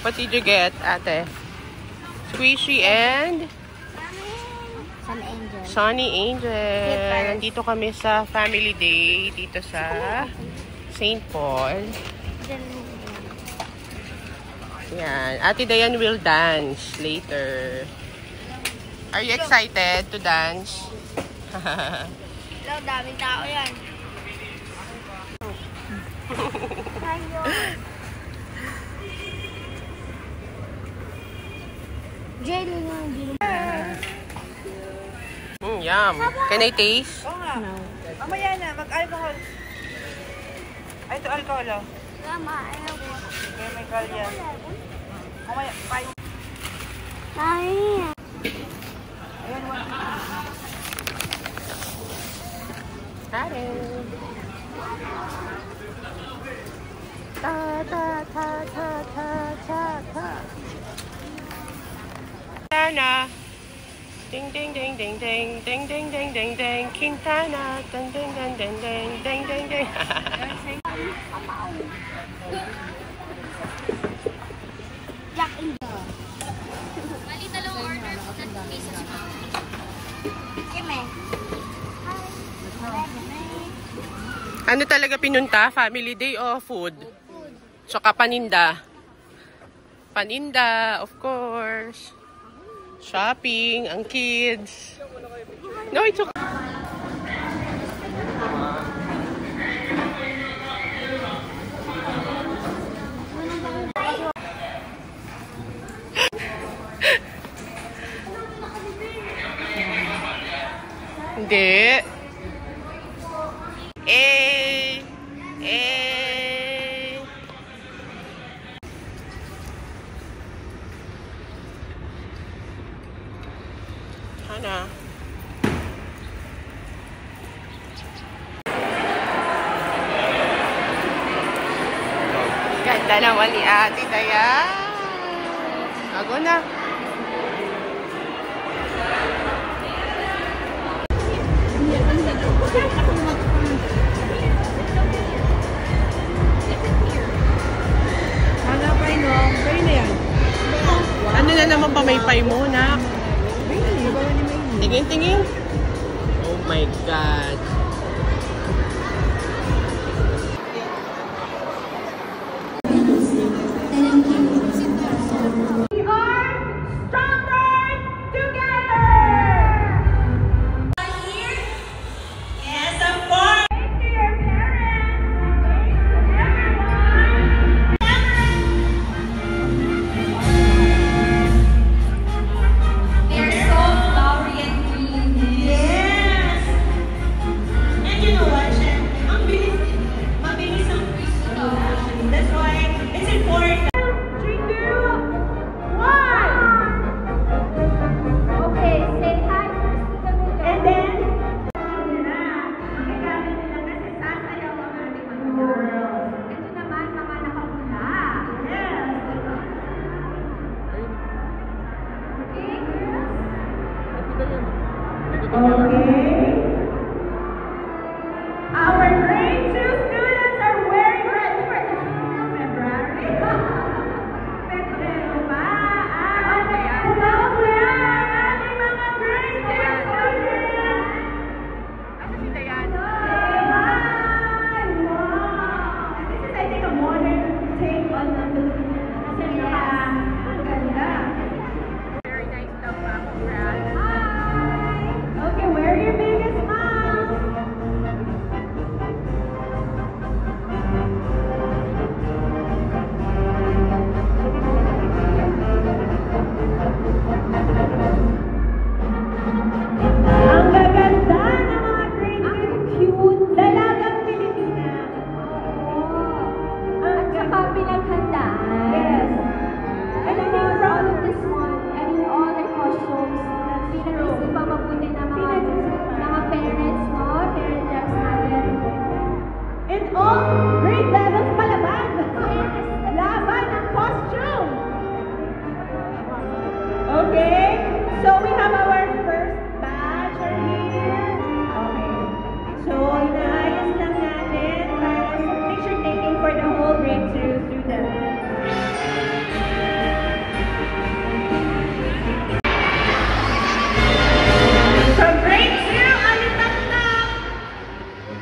What did you get, ate? Squishy and? Sunny Angel. Sunny Angel. Nandito kami sa family day dito sa St. Paul. Yan. Ate Dayan will dance later. Are you excited to dance? Hello, daming tao yan. Jelly nga, Yum. Can I taste? Oo nga. No. Mamaya na, mag-alcohol. Ay, ito alcohol, oh. Mama, ayaw ko. Chemical yan. Mamaya, bye. Ay. Ayan, one. Hello. Ta ta ta ta ta ta ta. Quintana. Ding ding ding ding ding ding ding ding ding ding. Quintana. Ding ding ding ding ding ding ding ding. Jack in the. Bali, dalawang order po na pieces mo. Kime. Ano talaga pinunta? Family day o food? Saka paninda. Paninda, of course. Shopping, ang kids. No, it's okay. Hindi. Hana. Ganda naman ni Ate Dayan. Ako na. Ano na naman pa may pay mo, nak? Tingin-tingin. Oh my God. We are stronger together! Here? Yes.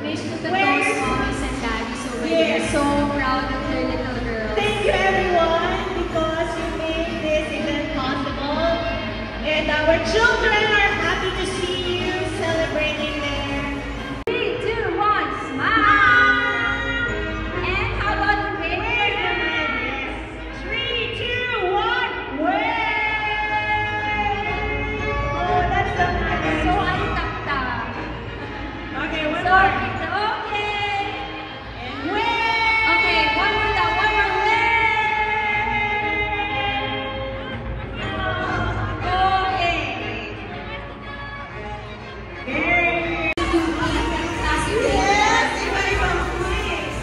wish to those mommies and daddies over there so proud of their little girls. Thank you everyone because you made this event possible. And our children are happy to see you celebrating there. 3, 2, 1, smile! And how about wave? 3, 2, 1, wave! Oh, that's so nice. So antak-tak. Okay, one So, more. okay. And wave! Okay, one more down, one more wave. Okay. Very Yes, iba-ibang quiz.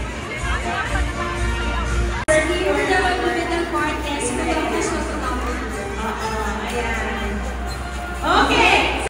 here the middle part is for the official photography. Ayan. Okay.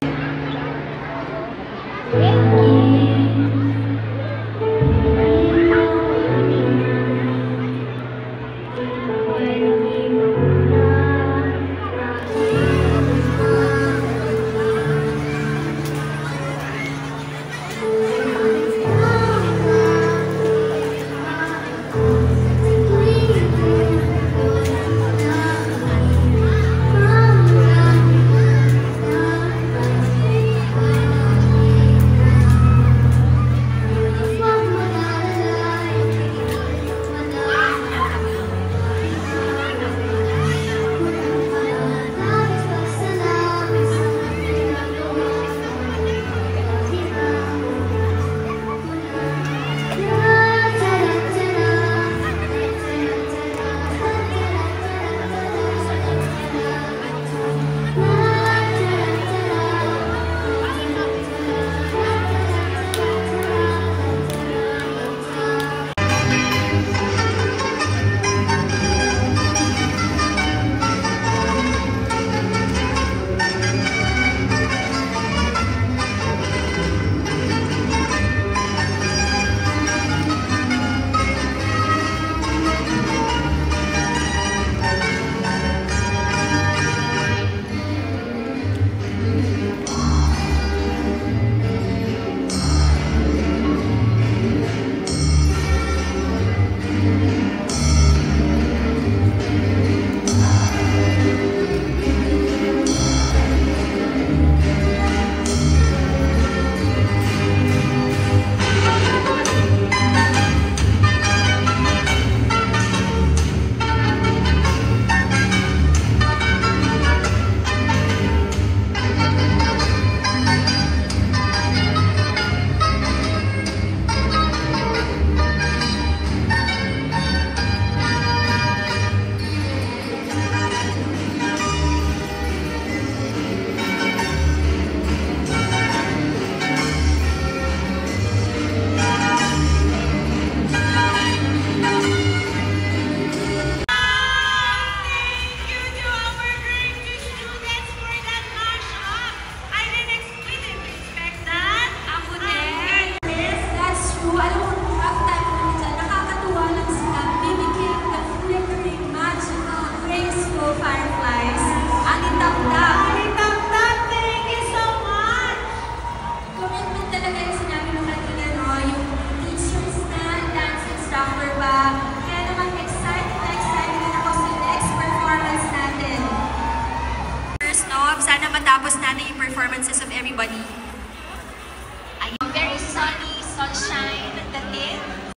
Sana matapos natin yung performances of everybody.